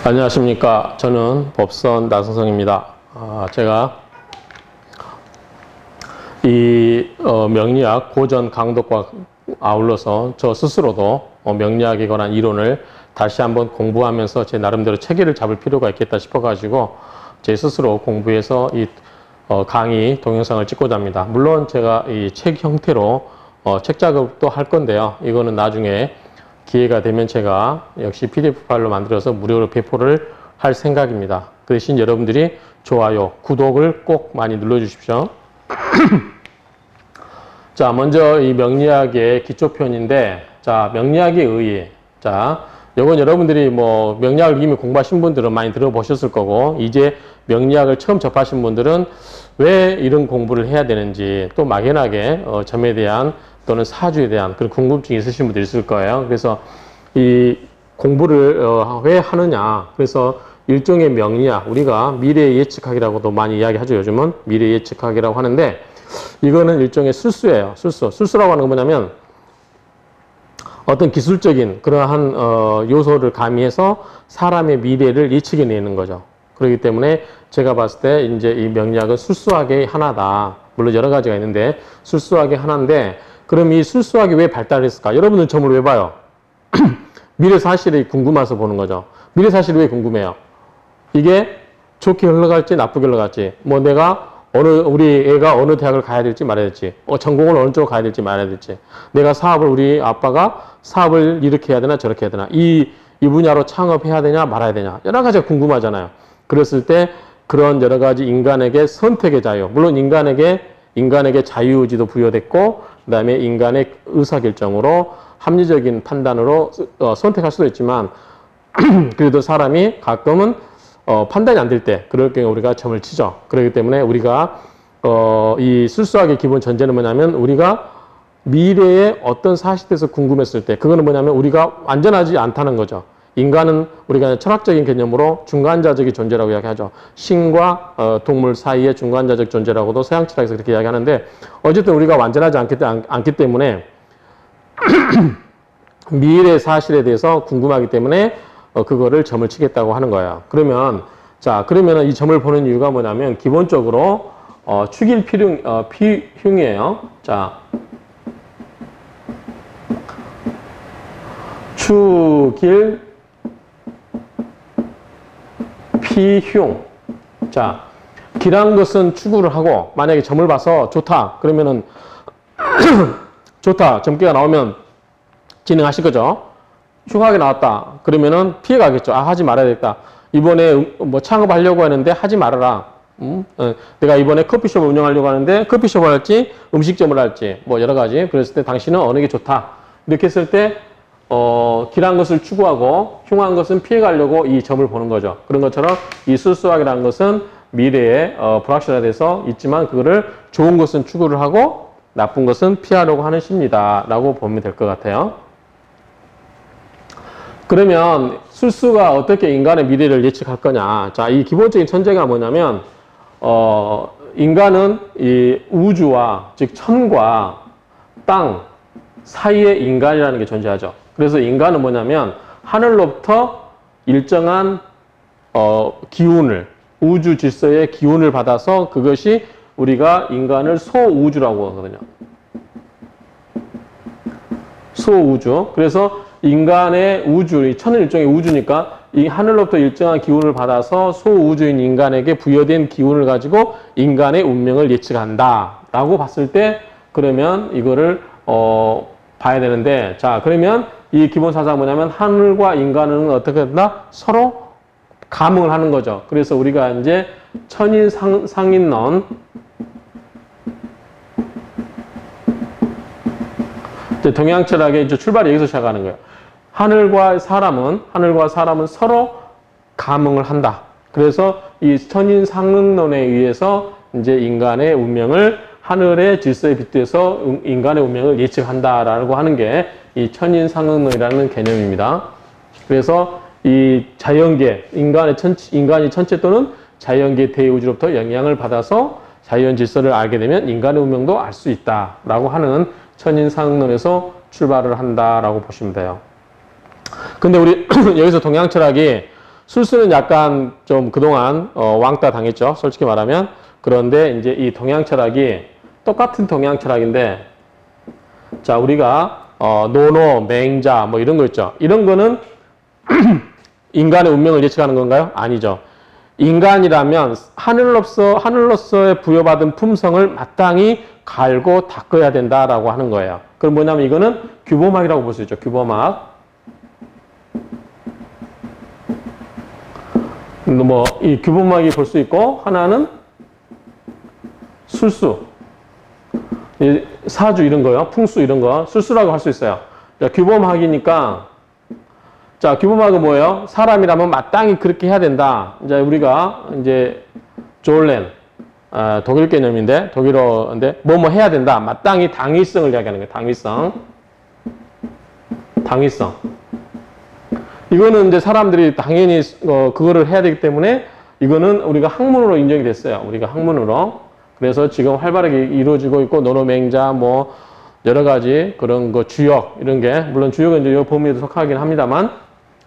안녕하십니까. 저는 법선 나성성입니다. 제가 이 명리학 고전 강독과 아울러서 저 스스로도 명리학에 관한 이론을 다시 한번 공부하면서 제 나름대로 체계를 잡을 필요가 있겠다 싶어가지고 제 스스로 공부해서 이 강의 동영상을 찍고자 합니다. 물론 제가 이 책 형태로 책 작업도 할 건데요. 이거는 나중에 기회가 되면 제가 역시 PDF 파일로 만들어서 무료로 배포를 할 생각입니다. 그 대신 여러분들이 좋아요, 구독을 꼭 많이 눌러주십시오. 자, 먼저 이 명리학의 기초편인데, 자, 명리학의 의의. 자, 이건 여러분들이 뭐 명리학을 이미 공부하신 분들은 많이 들어보셨을 거고, 이제 명리학을 처음 접하신 분들은 왜 이런 공부를 해야 되는지, 또 막연하게 점에 대한 또는 사주에 대한 그런 궁금증이 있으신 분들이 있을 거예요. 그래서 이 공부를 왜 하느냐. 그래서 일종의 명리학, 우리가 미래 예측학이라고도 많이 이야기하죠. 요즘은 미래 예측학이라고 하는데, 이거는 일종의 술수예요. 술수라고 하는 건 뭐냐면 어떤 기술적인 그러한 요소를 가미해서 사람의 미래를 예측해내는 거죠. 그렇기 때문에 제가 봤을 때 이제 이 명리학은 술수학의 하나다. 물론 여러 가지가 있는데 술수학의 하나인데, 그럼 이 술수학이 왜 발달했을까? 여러분들 점을 왜 봐요? 미래 사실이 궁금해서 보는 거죠. 미래 사실이 왜 궁금해요? 이게 좋게 흘러갈지 나쁘게 흘러갈지, 뭐 내가 우리 애가 어느 대학을 가야 될지 말아야 될지, 전공을 어느 쪽으로 가야 될지 말아야 될지, 내가 우리 아빠가 사업을 이렇게 해야 되나 저렇게 해야 되나, 이 분야로 창업해야 되냐 말아야 되냐, 여러 가지가 궁금하잖아요. 그랬을 때 그런 여러 가지 인간에게 선택의 자유, 물론 인간에게 자유의지도 부여됐고, 그 다음에 인간의 의사결정으로 합리적인 판단으로 선택할 수도 있지만, 그래도 사람이 가끔은 판단이 안 될 때, 그럴 경우에 우리가 점을 치죠. 그렇기 때문에 우리가 이 술수학의 기본 전제는 뭐냐면, 우리가 미래에 어떤 사실에 대해서 궁금했을 때, 그거는 뭐냐면 우리가 완전하지 않다는 거죠. 인간은 우리가 철학적인 개념으로 중간자적인 존재라고 이야기하죠. 신과 동물 사이의 중간자적 존재라고도 서양 철학에서 그렇게 이야기하는데, 어쨌든 우리가 완전하지 않기 때문에 미래 사실에 대해서 궁금하기 때문에 그거를 점을 치겠다고 하는 거예요. 그러면 이 점을 보는 이유가 뭐냐면, 기본적으로 축일 피흉이에요. 자, 축일 피흉. 자, 기란 것은 추구를 하고, 만약에 점을 봐서 좋다 그러면은 좋다, 점괘가 나오면 진행하실 거죠. 흉하게 나왔다 그러면은 피해가겠죠. 하지 말아야겠다. 이번에 뭐 창업하려고 하는데 하지 말아라. 내가 이번에 커피숍을 운영하려고 하는데 커피숍을 할지 음식점을 할지 뭐 여러 가지, 그랬을 때 당신은 어느 게 좋다. 이렇게 했을 때 길한 것을 추구하고 흉한 것은 피해가려고 이 점을 보는 거죠. 그런 것처럼 이 술수학이라는 것은 미래에 불확실화돼서 있지만, 그거를 좋은 것은 추구를 하고 나쁜 것은 피하려고 하는 심리다라고 보면 될 것 같아요. 그러면 술수가 어떻게 인간의 미래를 예측할 거냐. 자, 이 기본적인 천재가 뭐냐면, 인간은 이 우주와, 즉 천과 땅 사이에 인간이라는 게 존재하죠. 그래서 인간은 뭐냐면 하늘로부터 일정한 기운을, 우주 질서의 기운을 받아서, 그것이 우리가 인간을 소우주라고 하거든요. 소우주. 그래서 인간의 우주, 이 천은 일종의 우주니까 이 하늘로부터 일정한 기운을 받아서 소우주인 인간에게 부여된 기운을 가지고 인간의 운명을 예측한다 라고 봤을 때, 그러면 이거를 봐야 되는데, 자, 그러면 이 기본 사상은 뭐냐면, 하늘과 인간은 어떻게 된다? 서로 감응을 하는 거죠. 그래서 우리가 이제 천인 상인론, 동양 철학의 이제 출발이 여기서 시작하는 거예요. 하늘과 사람은 서로 감응을 한다. 그래서 이 천인 상응론에 의해서 이제 인간의 운명을 하늘의 질서에 빗대서 인간의 운명을 예측한다라고 하는 게 이 천인상응론이라는 개념입니다. 그래서 이 자연계, 인간이 천체 또는 자연계 대우주로부터 영향을 받아서 자연 질서를 알게 되면 인간의 운명도 알 수 있다라고 하는 천인상응론에서 출발을 한다라고 보시면 돼요. 근데 우리 여기서 동양 철학이 술수는 약간 좀 그동안 왕따 당했죠. 솔직히 말하면. 그런데 이제 이 동양 철학이 똑같은 동양 철학인데, 자, 우리가 노노, 맹자 뭐 이런 거 있죠. 이런 거는 인간의 운명을 예측하는 건가요? 아니죠. 인간이라면 하늘로서의 부여받은 품성을 마땅히 갈고 닦아야 된다라고 하는 거예요. 그럼 뭐냐면 이거는 규범학이라고 볼 수 있죠. 규범학. 뭐 이 규범학이 볼 수 있고, 하나는 술수, 사주 이런 거요. 풍수 이런 거 술수라고 할 수 있어요. 자, 규범학이니까, 자, 규범학은 뭐예요? 사람이라면 마땅히 그렇게 해야 된다. 이제 우리가 이제 졸렌, 독일 개념인데, 독일어인데 뭐뭐 해야 된다. 마땅히 당위성을 이야기하는 거예요. 당위성. 당위성. 이거는 이제 사람들이 당연히 그거를 해야 되기 때문에 이거는 우리가 학문으로 인정이 됐어요. 우리가 학문으로. 그래서 지금 활발하게 이루어지고 있고, 노노맹자 뭐 여러 가지 그런 거 주역 이런 게, 물론 주역은 이제 이 범위에도 속하긴 합니다만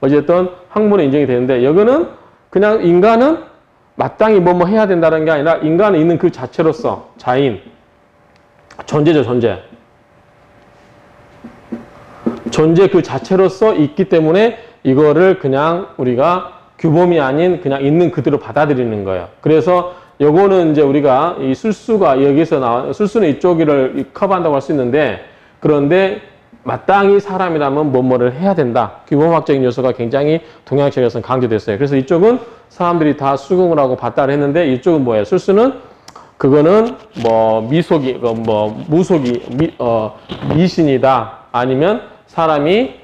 어쨌든 학문에 인정이 되는데, 여기는 그냥 인간은 마땅히 뭐뭐 해야 된다는 게 아니라 인간은 있는 그 자체로서 자인, 존재죠, 존재. 존재 그 자체로서 있기 때문에 이거를 그냥 우리가 규범이 아닌 그냥 있는 그대로 받아들이는 거예요. 그래서 요거는 이제 우리가 이 술수가 여기서 술수는 이쪽을 커버한다고 할 수 있는데, 그런데 마땅히 사람이라면 뭐뭐를 해야 된다. 규범학적인 요소가 굉장히 동양식에서는 강조됐어요. 그래서 이쪽은 사람들이 다 수긍을 하고 받다를 했는데, 이쪽은 뭐예요? 술수는 그거는 뭐 미신이다. 아니면 사람이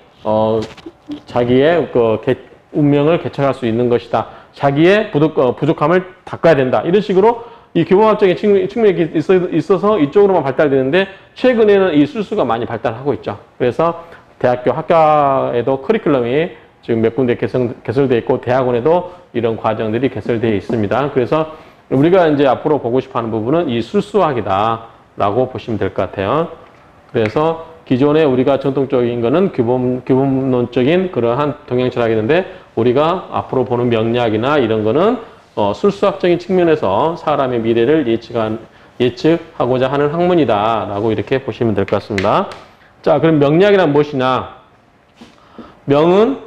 자기의 운명을 개척할 수 있는 것이다. 자기의 부족함을 닦아야 된다. 이런 식으로 이 규범학적인 측면이 있어서 이쪽으로만 발달되는데, 최근에는 이 술수가 많이 발달하고 있죠. 그래서 대학교 학과에도 커리큘럼이 지금 몇 군데 개설되어 있고, 대학원에도 이런 과정들이 개설되어 있습니다. 그래서 우리가 이제 앞으로 보고 싶어 하는 부분은 이 술수학이다라고 보시면 될 것 같아요. 그래서 기존에 우리가 전통적인 거는 규범론적인 그러한 동양 철학이었는데, 우리가 앞으로 보는 명리학이나 이런 거는 술수학적인 측면에서 사람의 미래를 예측하고자 하는 학문이다라고 이렇게 보시면 될 것 같습니다. 자, 그럼 명리학이란 무엇이냐? 명은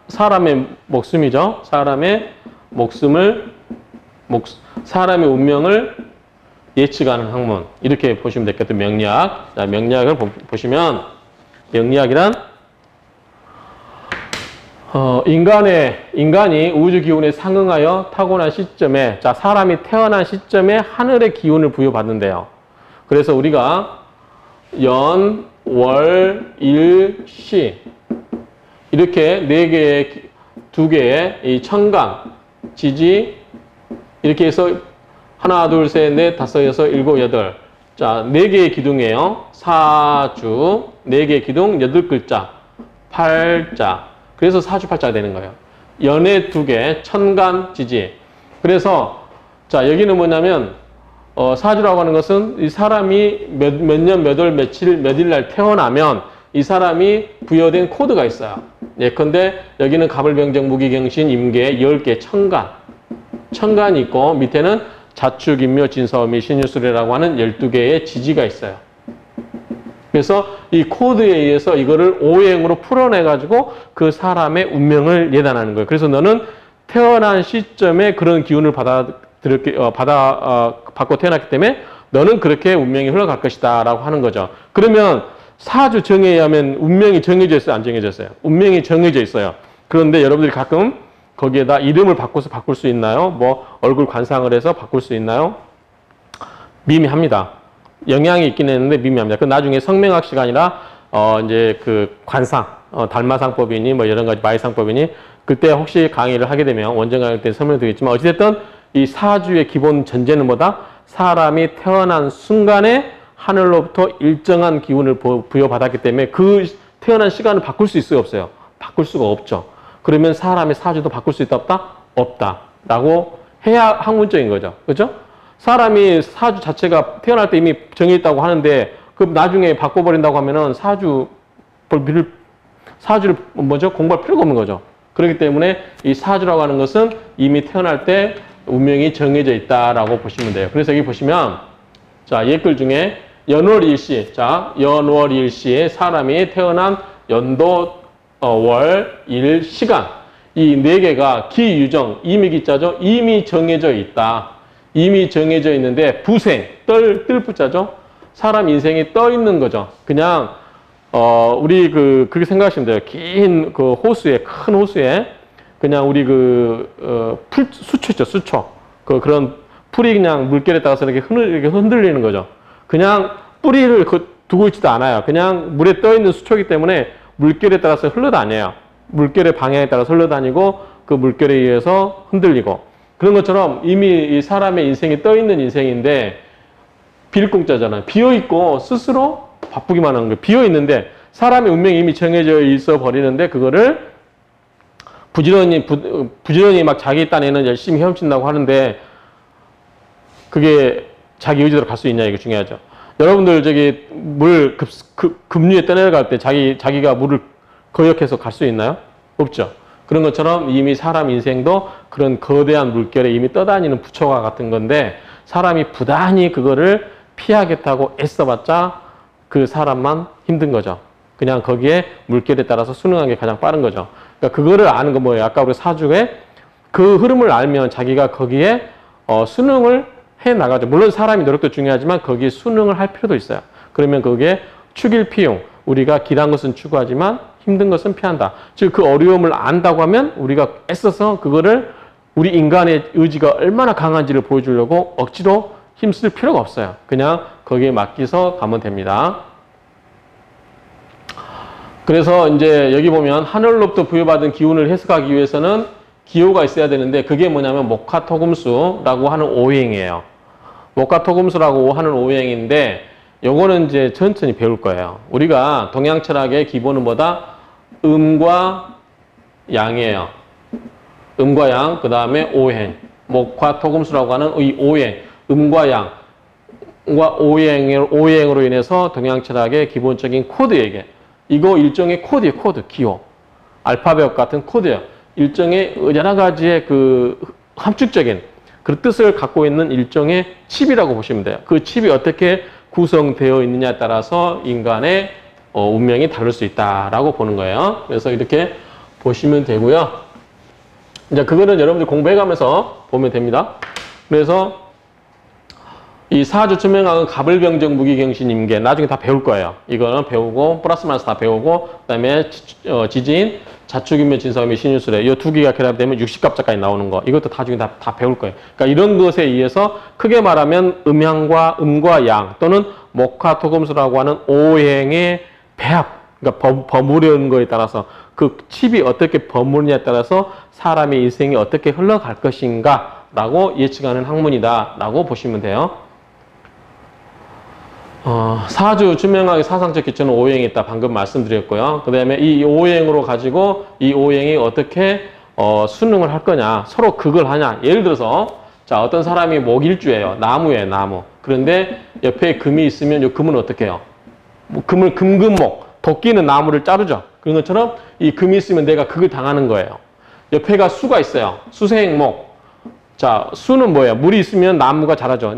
사람의 목숨이죠. 사람의 사람의 운명을 예측하는 학문, 이렇게 보시면 되겠죠. 명리학. 자, 명리학을 보시면, 명리학이란 인간이 우주 기운에 상응하여 타고난 시점에, 자, 사람이 태어난 시점에 하늘의 기운을 부여받는데요. 그래서 우리가 연, 월, 일, 시 이렇게 두 개의 이 천간, 지지 이렇게 해서 하나, 둘, 셋, 넷, 다섯, 여섯, 일곱, 여덟. 자, 4개의 기둥이에요. 사주, 4개의 기둥, 8글자, 팔자. 그래서 사주팔자가 되는 거예요. 연의 2개, 천간, 지지. 그래서, 자, 여기는 뭐냐면, 사주라고 하는 것은 이 사람이 몇 년, 몇 월, 며칠, 몇 일 날 태어나면 이 사람이 부여된 코드가 있어요. 예컨대 여기는 갑을병정, 무기경신, 임계, 10개, 천간. 천간이 있고, 밑에는 자축, 인묘, 진사오미, 신유술이라고 하는 12개의 지지가 있어요. 그래서 이 코드에 의해서 이거를 오행으로 풀어내가지고 그 사람의 운명을 예단하는 거예요. 그래서 너는 태어난 시점에 그런 기운을 받고 태어났기 때문에 너는 그렇게 운명이 흘러갈 것이다 라고 하는 거죠. 그러면 사주 정의에 의하면 운명이 정해져 있어요? 안 정해져 있어요? 운명이 정해져 있어요. 그런데 여러분들이 가끔 거기에다 이름을 바꿔서 바꿀 수 있나요? 뭐 얼굴 관상을 해서 바꿀 수 있나요? 미미합니다. 영향이 있긴 했는데 미미합니다. 그 나중에 성명학 시간이라 이제 그 관상, 달마상법이니 뭐 여러 가지 마이상법이니 그때 혹시 강의를 하게 되면 원전 강의 때 설명드리겠지만, 어찌됐든 이 사주의 기본 전제는 뭐다? 사람이 태어난 순간에 하늘로부터 일정한 기운을 부여받았기 때문에 그 태어난 시간을 바꿀 수 있어요, 없어요? 바꿀 수가 없죠. 그러면 사람의 사주도 바꿀 수 있다, 없다? 없다. 라고 해야 학문적인 거죠. 그렇죠? 사람이 사주 자체가 태어날 때 이미 정해있다고 하는데, 그 나중에 바꿔버린다고 하면은 사주를 공부할 필요가 없는 거죠. 그렇기 때문에 이 사주라고 하는 것은 이미 태어날 때 운명이 정해져 있다라고 보시면 돼요. 그래서 여기 보시면 자, 옛글 중에 연월일시, 자, 연월일시에 사람이 태어난 연도, 월, 일, 시간 이 네 개가 기유정, 이미 기자죠. 이미 정해져 있다. 이미 정해져 있는데 부생, 뜰 부자죠. 사람 인생이 떠 있는 거죠. 그냥 우리 그렇게 생각하시면 돼요. 긴 그 호수에, 큰 호수에 그냥 우리 수초 있죠, 수초. 그런 풀이 그냥 물결에 따라서 이렇게 흔들리는 거죠. 그냥 뿌리를 두고 있지도 않아요. 그냥 물에 떠 있는 수초이기 때문에 물결에 따라서 흘러다녀요. 물결의 방향에 따라서 흘러다니고 그 물결에 의해서 흔들리고. 그런 것처럼 이미 이 사람의 인생이 떠 있는 인생인데 빌공짜잖아요. 비어있고 스스로 바쁘기만 하는 거예요. 비어있는데 사람의 운명이 이미 정해져 있어 버리는데 그거를 부지런히 막 자기 딴에는 열심히 헤엄친다고 하는데 그게 자기 의지대로 갈 수 있냐 이게 중요하죠. 여러분들 저기 물 급류에 떠내려갈 때 자기가 물을 거역해서 갈 수 있나요? 없죠. 그런 것처럼 이미 사람 인생도 그런 거대한 물결에 이미 떠다니는 부처와 같은 건데 사람이 부단히 그거를 피하겠다고 애써봤자 그 사람만 힘든 거죠. 그냥 거기에 물결에 따라서 순응하는 게 가장 빠른 거죠. 그러니까 그거를 아는 건 뭐예요? 아까 우리 사주에 그 흐름을 알면 자기가 거기에 순응을 해 나가죠. 물론 사람이 노력도 중요하지만 거기에 순응을 할 필요도 있어요. 그러면 거기에 추길피용, 우리가 길한 것은 추구하지만 힘든 것은 피한다. 즉 그 어려움을 안다고 하면 우리가 애써서 그거를 우리 인간의 의지가 얼마나 강한지를 보여주려고 억지로 힘쓸 필요가 없어요. 그냥 거기에 맡기서 가면 됩니다. 그래서 이제 여기 보면 하늘로부터 부여받은 기운을 해석하기 위해서는 기호가 있어야 되는데 그게 뭐냐면 목화토금수라고 하는 오행이에요. 목화토금수라고 하는 오행인데 요거는 이제 천천히 배울 거예요. 우리가 동양 철학의 기본은 뭐다? 음과 양이에요. 음과 양, 그 다음에 오행. 목화토금수라고 하는 이 오행, 음과 양과 오행으로 인해서 동양 철학의 기본적인 코드 얘기해. 이거 일종의 코드예요, 코드, 기호. 알파벳 같은 코드예요. 일종의 여러 가지의 그 함축적인 그 뜻을 갖고 있는 일종의 칩이라고 보시면 돼요. 그 칩이 어떻게 구성되어 있느냐에 따라서 인간의 운명이 다를 수 있다라고 보는 거예요. 그래서 이렇게 보시면 되고요. 이제 그거는 여러분들 공부해가면서 보면 됩니다. 그래서 이 사주 천명학은 갑을병정 무기경신임계 나중에 다 배울 거예요. 이거는 배우고 플러스 마이너스 다 배우고 그다음에 지진, 자축인묘, 진사음이, 신유술에 이 두 개가 결합되면 60갑자까지 나오는 거 이것도 나중에 다 배울 거예요. 그러니까 이런 것에 의해서 크게 말하면 음과 양 또는 목화토금수라고 하는 오행의 배합, 그러니까 버무리는 거에 따라서 그 칩이 어떻게 버무리냐에 따라서 사람의 인생이 어떻게 흘러갈 것인가라고 예측하는 학문이다라고 보시면 돼요. 사주 천명학의 사상적 기초는 오행이 있다. 방금 말씀드렸고요. 그 다음에 이 오행으로 가지고 이 오행이 어떻게 순응을 할 거냐. 서로 극을 하냐. 예를 들어서 자 어떤 사람이 목일주예요. 나무예요. 나무. 그런데 옆에 금이 있으면 이 금은 어떻게 해요? 금을 금금목. 도끼는 나무를 자르죠. 그런 것처럼 이 금이 있으면 내가 극을 당하는 거예요. 옆에가 수가 있어요. 수생목. 자 수는 뭐예요? 물이 있으면 나무가 자라죠.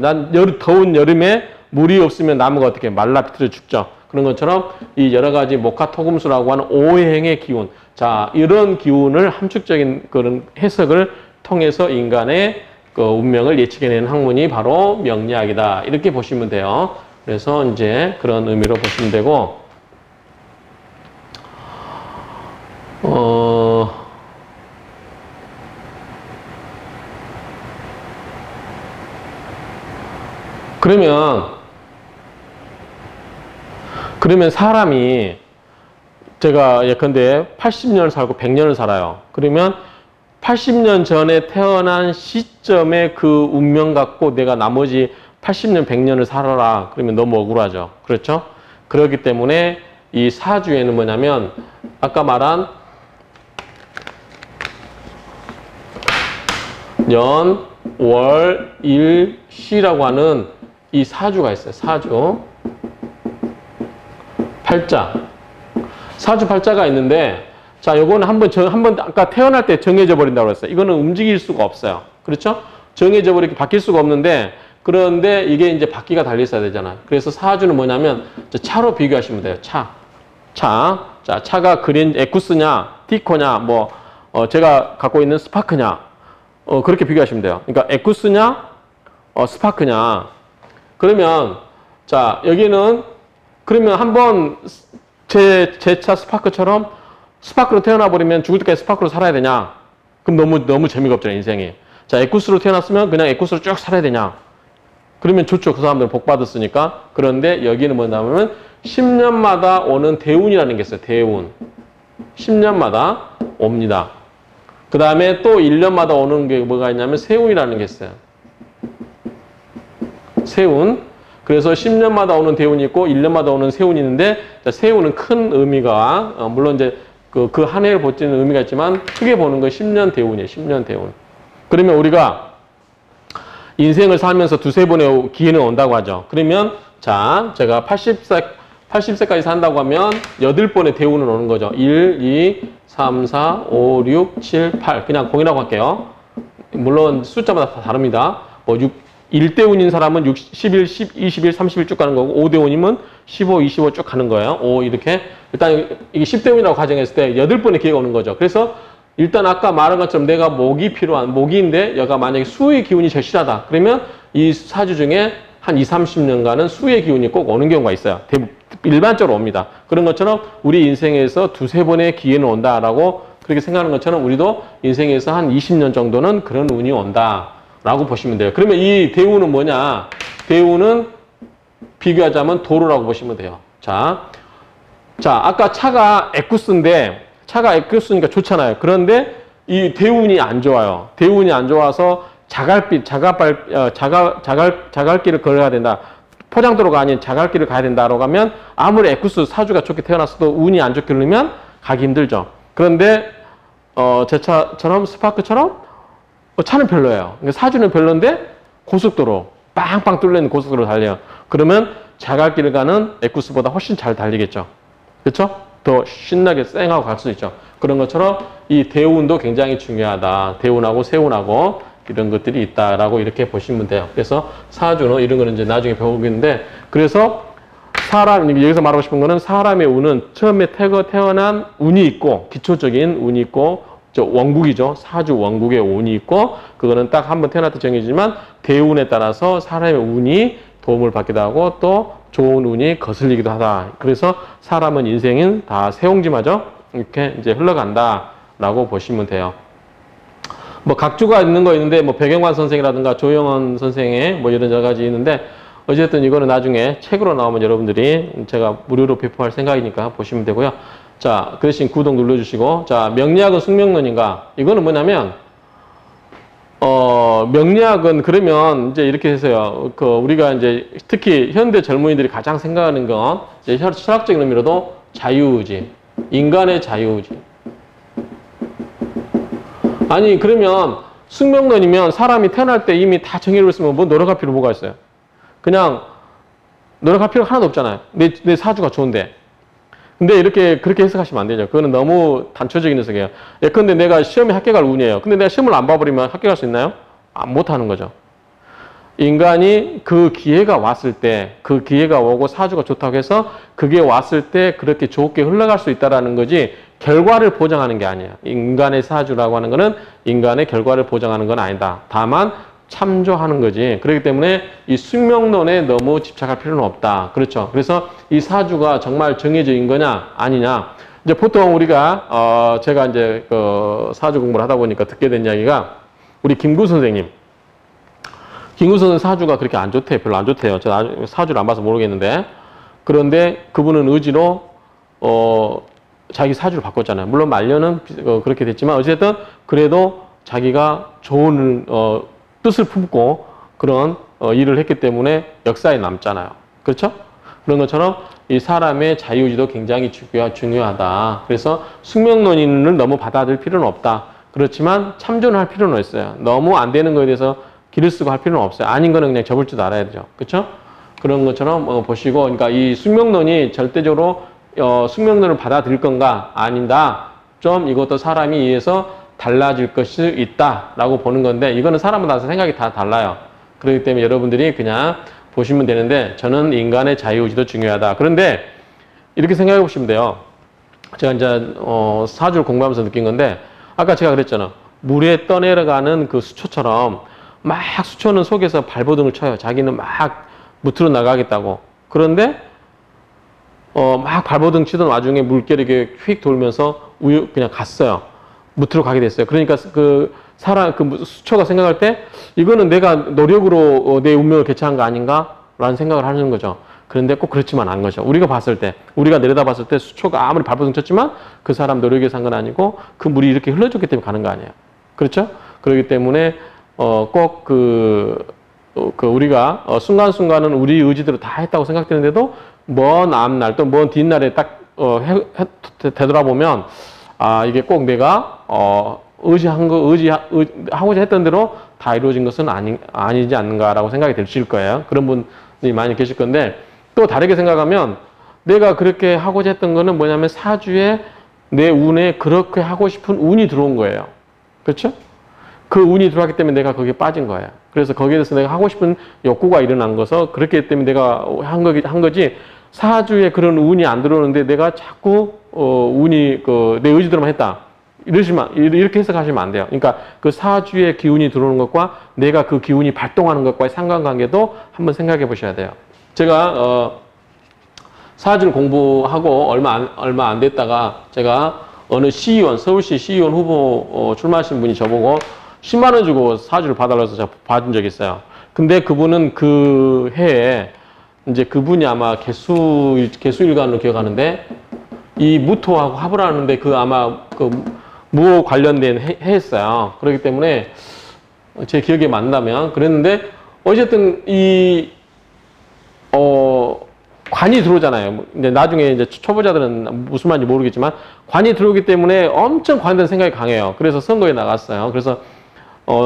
더운 여름에 물이 없으면 나무가 어떻게 말라 비틀어 죽죠. 그런 것처럼 이 여러 가지 목화토금수라고 하는 오행의 기운. 자, 이런 기운을 함축적인 그런 해석을 통해서 인간의 그 운명을 예측해내는 학문이 바로 명리학이다. 이렇게 보시면 돼요. 그래서 이제 그런 의미로 보시면 되고, 그러면 사람이 제가 예컨대 80년을 살고 100년을 살아요. 그러면 80년 전에 태어난 시점에 그 운명 갖고 내가 나머지 80년, 100년을 살아라. 그러면 너무 억울하죠. 그렇죠? 그렇기 때문에 이 사주에는 뭐냐면 아까 말한 연, 월, 일, 시라고 하는 이 사주가 있어요. 사주 팔자. 사주 팔자가 있는데 자, 요거는 한번 아까 태어날 때 정해져 버린다고 그랬어요. 이거는 움직일 수가 없어요. 그렇죠? 정해져 버리게 바뀔 수가 없는데, 그런데 이게 이제 바퀴가 달려 있어야 되잖아요. 그래서 사주는 뭐냐면 차로 비교하시면 돼요. 차. 자, 차가 그린 에쿠스냐, 티코냐, 제가 갖고 있는 스파크냐, 그렇게 비교하시면 돼요. 그러니까 에쿠스냐, 스파크냐. 그러면, 자, 여기는, 그러면 한번 제 차 스파크처럼 스파크로 태어나버리면 죽을 때까지 스파크로 살아야 되냐? 그럼 너무 재미가 없잖아요, 인생이. 자, 에쿠스로 태어났으면 그냥 에쿠스로 쭉 살아야 되냐? 그러면 좋죠. 그 사람들은 복 받았으니까. 그런데 여기는 뭐냐면 10년마다 오는 대운이라는 게 있어요. 대운. 10년마다 옵니다. 그 다음에 또 1년마다 오는 게 뭐가 있냐면 세운이라는 게 있어요. 세운. 그래서 10년마다 오는 대운이 있고 1년마다 오는 세운이 있는데, 세운은 큰 의미가, 물론 이제 그 한 해를 보지는 의미가 있지만 크게 보는 건 10년 대운이에요. 10년 대운. 그러면 우리가 인생을 살면서 두세 번의 기회는 온다고 하죠. 그러면 자, 제가 80세까지 산다고 하면 8번의 대운은 오는 거죠. 1, 2, 3, 4, 5, 6, 7, 8. 그냥 공이라고 할게요. 물론 숫자마다 다 다릅니다. 1대운인 사람은 11, 10, 21, 31 쭉 가는 거고, 5대운이면 15, 25 쭉 가는 거예요. 이렇게. 일단 이게 10대운이라고 가정했을 때 8번의 기회가 오는 거죠. 그래서 일단 아까 말한 것처럼 내가 목이인데 여가 만약에 수의 기운이 제일 실하다. 그러면 이 사주 중에 한 20, 30년간은 수의 기운이 꼭 오는 경우가 있어요. 일반적으로 옵니다. 그런 것처럼 우리 인생에서 두세 번의 기회는 온다라고 그렇게 생각하는 것처럼 우리도 인생에서 한 20년 정도는 그런 운이 온다라고 보시면 돼요. 그러면 이 대운은 뭐냐? 대운은 비교하자면 도로라고 보시면 돼요. 자, 아까 차가 에쿠스니까 좋잖아요. 그런데 이 대운이 안 좋아요. 대운이 안 좋아서 자갈길을 걸어야 된다. 포장도로가 아닌 자갈길을 가야 된다라고 하면 아무리 에쿠스 사주가 좋게 태어났어도 운이 안 좋게 흐르면 가기 힘들죠. 그런데 제 차처럼 스파크처럼 차는 별로예요. 사주는 별론데 고속도로 빵빵 뚫려 있는 고속도로 달려요. 그러면 자갈길을 가는 에쿠스보다 훨씬 잘 달리겠죠. 그렇죠? 더 신나게 쌩하고 갈 수 있죠. 그런 것처럼 이 대운도 굉장히 중요하다. 대운하고 세운하고 이런 것들이 있다라고 이렇게 보시면 돼요. 그래서 사주는 이런 거는 이제 나중에 배우겠는데, 그래서 여기서 말하고 싶은 거는 사람의 운은 처음에 태어난 운이 있고, 기초적인 운이 있고, 원국이죠. 사주 원국의 운이 있고, 그거는 딱 한번 태어날 때 정해지지만 대운에 따라서 사람의 운이 도움을 받기도 하고 또 좋은 운이 거슬리기도 하다. 그래서 사람은 인생은 다 세옹지마죠. 이렇게 이제 흘러간다라고 보시면 돼요. 각주가 있는 거 있는데, 백영관 선생이라든가 조영원 선생의 이런 여러 가지 있는데, 어쨌든 이거는 나중에 책으로 나오면 여러분들이 제가 무료로 배포할 생각이니까 보시면 되고요. 자, 그 대신 구독 눌러주시고, 자, 명리학은 숙명론인가? 이거는 뭐냐면, 명리학은 그러면 이제 이렇게 해서요. 우리가 이제 특히 현대 젊은이들이 가장 생각하는 건 이제 철학적인 의미로도 자유의지, 인간의 자유의지. 아니, 그러면 숙명론이면 사람이 태어날 때 이미 다 정해져 있으면 노력할 필요 뭐가 있어요? 그냥 노력할 필요 하나도 없잖아요. 내 사주가 좋은데. 근데 그렇게 해석하시면 안 되죠. 그거는 너무 단초적인 해석이에요. 예컨대 내가 시험에 합격할 운이에요. 근데 내가 시험을 안 봐버리면 합격할 수 있나요? 못하는 거죠. 인간이 그 기회가 왔을 때, 그 기회가 오고 사주가 좋다고 해서 그게 왔을 때 그렇게 좋게 흘러갈 수 있다는 거지, 결과를 보장하는 게 아니에요. 인간의 사주라고 하는 거는 인간의 결과를 보장하는 건 아니다. 다만 참조하는 거지. 그렇기 때문에 이 숙명론에 너무 집착할 필요는 없다. 그렇죠. 그래서 이 사주가 정말 정해져 있는 거냐 아니냐. 이제 보통 우리가 제가 이제 사주 공부를 하다 보니까 듣게 된 이야기가, 우리 김구 선생님 사주가 그렇게 안 좋대요. 별로 안 좋대요. 제가 사주를 안 봐서 모르겠는데, 그런데 그분은 의지로 자기 사주를 바꿨잖아요. 물론 말년은 그렇게 됐지만 어쨌든 그래도 자기가 좋은 뜻을 품고 그런 일을 했기 때문에 역사에 남잖아요. 그렇죠? 그런 것처럼 이 사람의 자유의지도 굉장히 중요하다. 그래서 숙명론인을 너무 받아들일 필요는 없다. 그렇지만 참조는 할 필요는 있어요. 너무 안 되는 거에 대해서 길을 쓰고 할 필요는 없어요. 아닌 거는 그냥 접을 줄 알아야 되죠. 그렇죠? 그런 것처럼 보시고, 그러니까 이 숙명론이 절대적으로 숙명론을 받아들일 건가 아니다. 좀 이것도 사람에 의해서 달라질 것이 있다라고 보는 건데 이거는 사람마다 생각이 다 달라요. 그렇기 때문에 여러분들이 그냥 보시면 되는데 저는 인간의 자유의지도 중요하다. 그런데 이렇게 생각해 보시면 돼요. 제가 이제 사주를 공부하면서 느낀 건데 아까 제가 그랬잖아. 물에 떠내려가는 그 수초처럼 막 수초는 속에서 발버둥을 쳐요. 자기는 막 무트로 나가겠다고. 그런데 막 발버둥 치던 와중에 물결이 이렇게 휙 돌면서 그냥 갔어요. 무트로 가게 됐어요. 그러니까 그 수초가 생각할 때 이거는 내가 노력으로 내 운명을 개최한 거 아닌가? 라는 생각을 하는 거죠. 그런데 꼭 그렇지만 않은 거죠. 우리가 내려다 봤을 때 수초가 아무리 발버둥 쳤지만 그 사람 노력에서 한 건 아니고 그 물이 이렇게 흘러줬기 때문에 가는 거 아니에요. 그렇죠? 그렇기 때문에 꼭 우리가 순간순간은 우리 의지대로 다 했다고 생각되는데도 먼 앞날 또 먼 뒷날에 딱 되돌아보면 이게 꼭 내가 하고자 했던 대로 다 이루어진 것은 아니지 않는가라고 생각이 드실 거예요. 그런 분이 많이 계실 건데 또 다르게 생각하면 내가 그렇게 하고자 했던 거는 뭐냐면 사주에 내 운에 그렇게 하고 싶은 운이 들어온 거예요. 그렇죠? 그 운이 들어왔기 때문에 내가 거기에 빠진 거예요. 그래서 거기에 대해서 내가 하고 싶은 욕구가 일어난 거서 그렇기 때문에 내가 한 거지 사주에 그런 운이 안 들어오는데 내가 자꾸 운이 내 의지대로만 했다. 이렇게 해석하시면 안 돼요. 그러니까 그 사주의 기운이 들어오는 것과 내가 그 기운이 발동하는 것과의 상관관계도 한번 생각해 보셔야 돼요. 제가 사주를 공부하고 얼마 안 됐다가 제가 어느 시의원, 서울시 시의원 후보 출마하신 분이 저보고 10만 원 주고 사주를 봐달라고 해서 제가 봐준 적이 있어요. 근데 그분은 그 해에 이제 그분이 아마 개수일간으로 기억하는데 이 무토하고 합을 하는데 아마 무 관련된 해였어요. 그렇기 때문에 제 기억에 맞다면 그랬는데 어쨌든 관이 들어오잖아요. 이제 나중에 이제 초보자들은 무슨 말인지 모르겠지만 관이 들어오기 때문에 엄청 관련된 생각이 강해요. 그래서 선거에 나갔어요. 그래서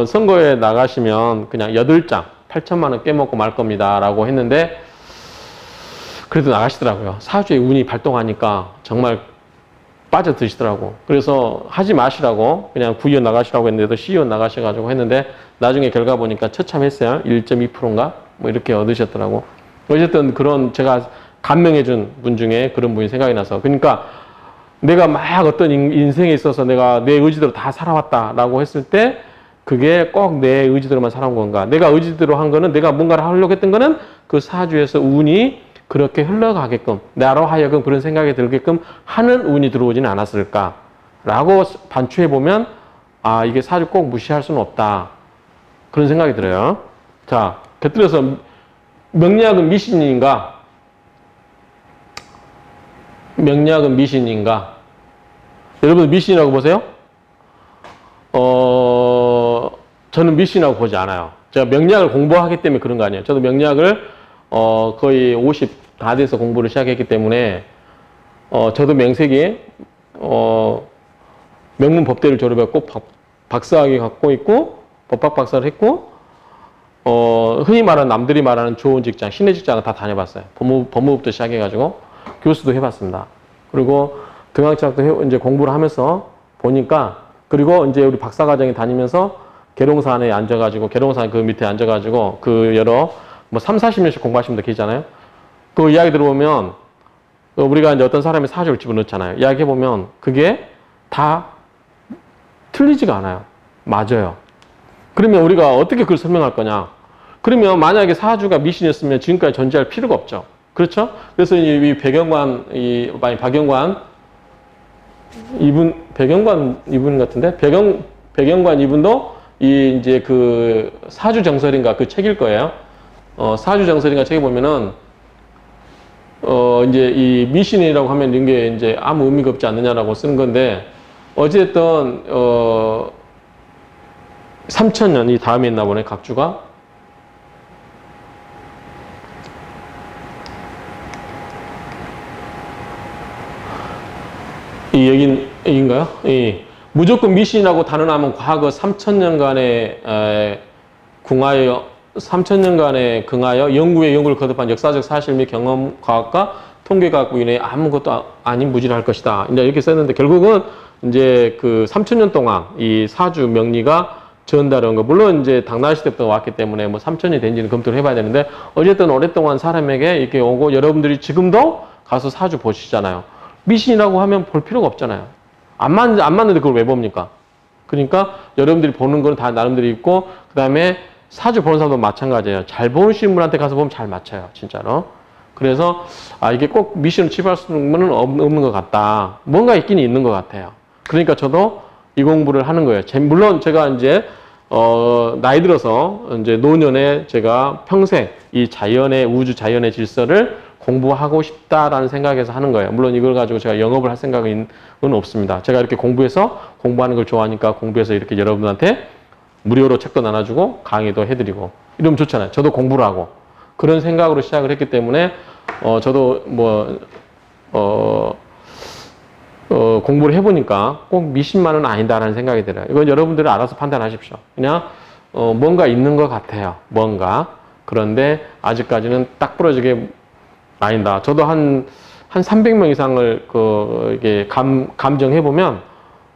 선거에 나가시면 그냥 8장 8천만 원 깨먹고 말 겁니다 라고 했는데 그래도 나가시더라고요. 사주에 운이 발동하니까 정말 빠져드시더라고. 그래서 하지 마시라고 그냥 구의원 나가시라고 했는데도 시의원 나가셔가지고 했는데 나중에 결과 보니까 처참했어요. 1.2%인가? 뭐 이렇게 얻으셨더라고. 어쨌든 그런 제가 감명해준 분 중에 그런 분이 생각이 나서 그러니까 내가 막 어떤 인생에 있어서 내가 내 의지대로 다 살아왔다라고 했을 때 그게 꼭 내 의지대로만 살아온 건가? 내가 의지대로 한 거는 내가 뭔가를 하려고 했던 거는 그 사주에서 운이 그렇게 흘러가게끔 나로 하여금 그런 생각이 들게끔 하는 운이 들어오지는 않았을까라고 반추해보면 이게 사주 꼭 무시할 수는 없다. 그런 생각이 들어요. 자, 곁들여서 명리학은 미신인가? 명리학은 미신인가? 여러분 미신이라고 보세요? 저는 미신이라고 보지 않아요. 제가 명리학을 공부하기 때문에 그런 거 아니에요. 저도 명리학을 거의 50 다 돼서 공부를 시작했기 때문에 저도 명색이 명문법대를 졸업했고 박사학위 갖고 있고 법학 박사를 했고 흔히 말하는 남들이 말하는 좋은 직장, 신의 직장을 다 다녀봤어요. 법무부터 시작해가지고 교수도 해봤습니다. 그리고 등한치학도 이제 공부를 하면서 보니까 그리고 이제 우리 박사과정에 다니면서 계룡산에 앉아가지고 계룡산 그 밑에 앉아가지고 그 여러 뭐 30-40년씩 공부하시면 되잖아요. 그 이야기 들어보면 우리가 이제 어떤 사람의 사주를 집어넣잖아요. 이야기해보면 그게 다 틀리지가 않아요. 맞아요. 그러면 우리가 어떻게 그걸 설명할 거냐? 그러면 만약에 사주가 미신이었으면 지금까지 존재할 필요가 없죠. 그렇죠? 그래서 이 박영관 이분 같은데 백영관 이분도 이제 그 사주정설인가 그 책일 거예요. 사주정설인가 책에 보면은 이제 이 미신이라고 하면 이게 이제 아무 의미가 없지 않느냐라고 쓰는 건데 어쨌든 3000년이 다음에 있나 보네 각주가. 이 얘기인가요? 무조건 미신이라고 단언하면 과거 3000년간의 궁하여 3000년간에 긍하여 연구를 거듭한 역사적 사실 및 경험 과학과 통계과학으로 인해 아무것도 아닌 무지를 할 것이다. 이제 이렇게 썼는데 결국은 이제 그 3,000년 동안 이 사주 명리가 전달한 거, 물론 이제 당나라 시대 때부터 왔기 때문에 뭐 3,000년이 된지는 검토를 해봐야 되는데, 어쨌든 오랫동안 사람에게 이렇게 오고, 여러분들이 지금도 가서 사주 보시잖아요. 미신이라고 하면 볼 필요가 없잖아요. 안 맞는데 그걸 왜 봅니까? 그러니까 여러분들이 보는 거는 다 나름대로 있고, 그 다음에 사주 보는 사람도 마찬가지예요. 잘 보시는 분한테 가서 보면 잘 맞춰요, 진짜로. 그래서 이게 꼭 미신을 치부할 수는 없는 것 같다. 뭔가 있긴 있는 것 같아요. 그러니까 저도 이 공부를 하는 거예요. 물론 제가 이제 나이 들어서 이제 노년에 제가 평생 이 자연의, 우주 자연의 질서를 공부하고 싶다라는 생각에서 하는 거예요. 물론 이걸 가지고 제가 영업을 할 생각은 없습니다. 제가 이렇게 공부하는 걸 좋아하니까 공부해서 이렇게 여러분한테 무료로 책도 나눠주고 강의도 해드리고 이러면 좋잖아요. 저도 공부를 하고 그런 생각으로 시작을 했기 때문에 저도 공부를 해보니까 꼭 미신만은 아니다라는 생각이 들어요. 이건 여러분들은 알아서 판단하십시오. 그냥 뭔가 있는 것 같아요. 뭔가. 그런데 아직까지는 딱 부러지게 아니다. 저도 한 300명 이상을 이게 감정해보면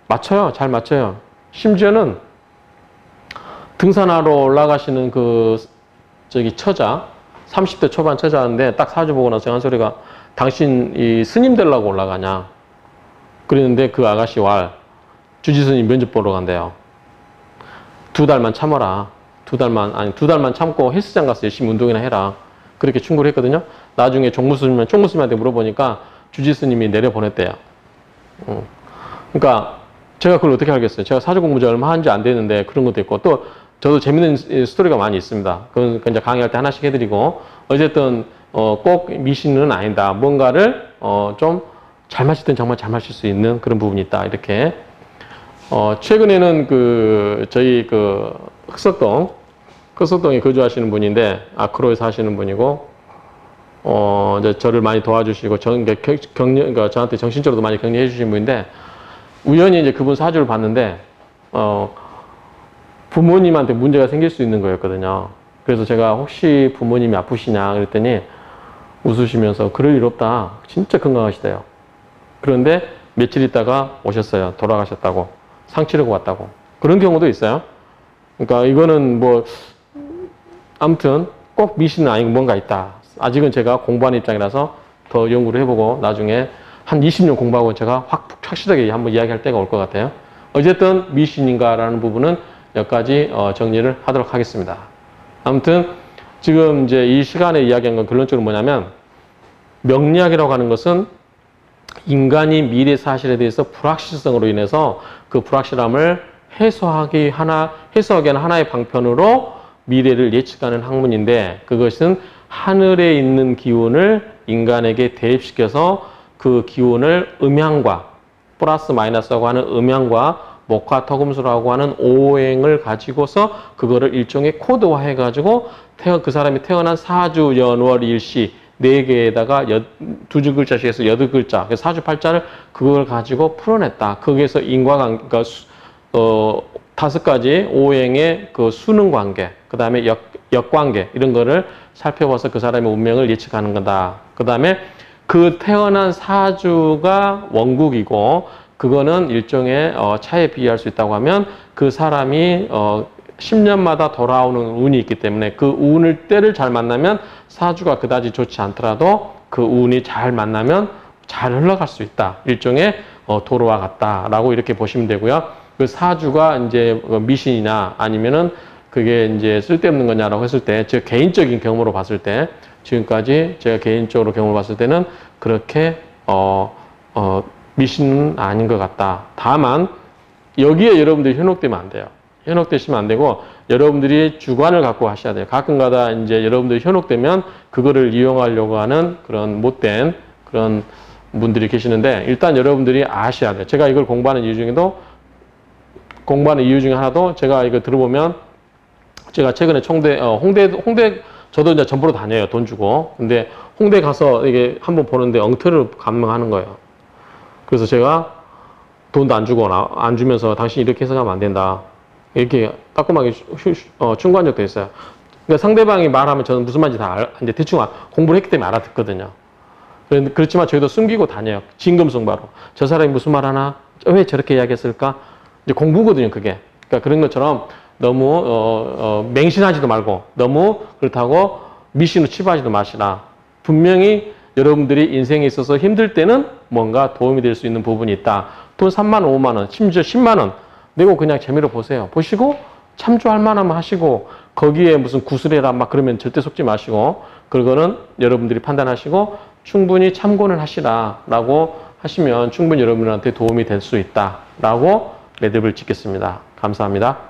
맞춰요. 잘 맞춰요. 심지어는 등산하러 올라가시는 처자, 30대 초반 처자인데 딱 사주 보고 나서 한 소리가 당신 이 스님 되려고 올라가냐. 그랬는데 그 아가씨 주지 스님 면접 보러 간대요. 2달만 참아라. 2달만 참고 헬스장 가서 열심히 운동이나 해라. 그렇게 충고를 했거든요. 나중에 총무스님한테 물어보니까 주지 스님이 내려보냈대요. 그러니까 제가 그걸 어떻게 알겠어요. 제가 사주 공부 얼마 한지 안 됐는데 그런 것도 있고, 또 저도 재밌는 스토리가 많이 있습니다. 그건 이제 강의할 때 하나씩 해드리고, 어쨌든 꼭 미신은 아니다. 뭔가를 좀 잘 마실 땐 정말 잘 마실 수 있는 그런 부분이 있다. 이렇게 최근에는 저희 흑석동에 거주하시는 분인데 아크로에 사시는 분이고, 이제 저를 많이 도와주시고 그러니까 저한테 정신적으로도 많이 격려해 주신 분인데, 우연히 이제 그분 사주를 봤는데 부모님한테 문제가 생길 수 있는 거였거든요. 그래서 제가 혹시 부모님이 아프시냐 그랬더니 웃으시면서 그럴 일 없다. 진짜 건강하시대요. 그런데 며칠 있다가 오셨어요. 돌아가셨다고. 상 치르고 왔다고. 그런 경우도 있어요. 그러니까 이거는 아무튼 꼭 미신은 아니고 뭔가 있다. 아직은 제가 공부하는 입장이라서 더 연구를 해보고 나중에 한 20년 공부하고 제가 확실하게 한번 이야기할 때가 올 것 같아요. 어쨌든 미신인가라는 부분은 여기까지 정리를 하도록 하겠습니다. 아무튼 지금 이제 이 시간에 이야기한 건 결론적으로 뭐냐면, 명리학이라고 하는 것은 인간이 미래 사실에 대해서 불확실성으로 인해서 그 불확실함을 해소하기 하는 하나의 방편으로 미래를 예측하는 학문인데, 그것은 하늘에 있는 기운을 인간에게 대입시켜서 그 기운을 음양과 플러스 마이너스라고 하는 음양과 목화 토금수라고 하는 오행을 가지고서 그거를 일종의 코드화해 가지고 그 사람이 태어난 사주 연월 일시 4개에다가 2글자씩 해서 8글자, 그래서 사주팔자를 그걸 가지고 풀어냈다. 거기에서 인과관계, 그러니까 5가지 오행의 수능 관계, 그 다음에 역관계, 이런 거를 살펴봐서 그 사람의 운명을 예측하는 거다. 그 다음에 그 태어난 사주가 원국이고, 그거는 일종의 차에 비유할 수 있다고 하면, 그 사람이 10년마다 돌아오는 운이 있기 때문에 그 때를 잘 만나면 사주가 그다지 좋지 않더라도 그 운이 잘 만나면 잘 흘러갈 수 있다. 일종의 도로와 같다라고 이렇게 보시면 되고요. 그 사주가 이제 미신이냐 아니면은 그게 이제 쓸데없는 거냐라고 했을 때, 제 개인적인 경험으로 봤을 때, 지금까지 제가 개인적으로 경험을 봤을 때는 그렇게 미신은 아닌 것 같다. 다만 여기에 여러분들이 현혹되면 안 돼요. 현혹되시면 안 되고, 여러분들이 주관을 갖고 하셔야 돼요. 가끔가다 이제 여러분들이 현혹되면 그거를 이용하려고 하는 그런 못된 그런 분들이 계시는데, 일단 여러분들이 아셔야 돼요. 제가 이걸 공부하는 이유 중에 하나도, 제가 이거 들어보면, 제가 최근에 홍대 저도 이제 전보로 다녀요. 돈 주고. 근데 홍대 가서 이게 한번 보는데 엉터리로 감명하는 거예요. 그래서 제가 돈도 안 주고 안 주면서 당신이 이렇게 해석하면 안 된다. 이렇게 따끔하게 충고한 적도 있어요. 그러니까 상대방이 말하면 저는 무슨 말인지 다 이제 대충 공부를 했기 때문에 알아듣거든요. 그렇지만 저희도 숨기고 다녀요. 진검승바로. 저 사람이 무슨 말 하나? 왜 저렇게 이야기했을까? 이제 공부거든요, 그게. 그러니까 그런 것처럼 너무 맹신하지도 말고 너무 그렇다고 미신으로 치부하지도 마시라. 분명히 여러분들이 인생에 있어서 힘들 때는 뭔가 도움이 될 수 있는 부분이 있다. 돈 3만 원, 5만 원, 심지어 10만 원 내고 그냥 재미로 보세요. 보시고 참조할 만하면 하시고 거기에 무슨 구슬해라 막 그러면 절대 속지 마시고 그거는 여러분들이 판단하시고 충분히 참고는 하시라라고 하시면 충분히 여러분들한테 도움이 될 수 있다라고 매듭을 짓겠습니다. 감사합니다.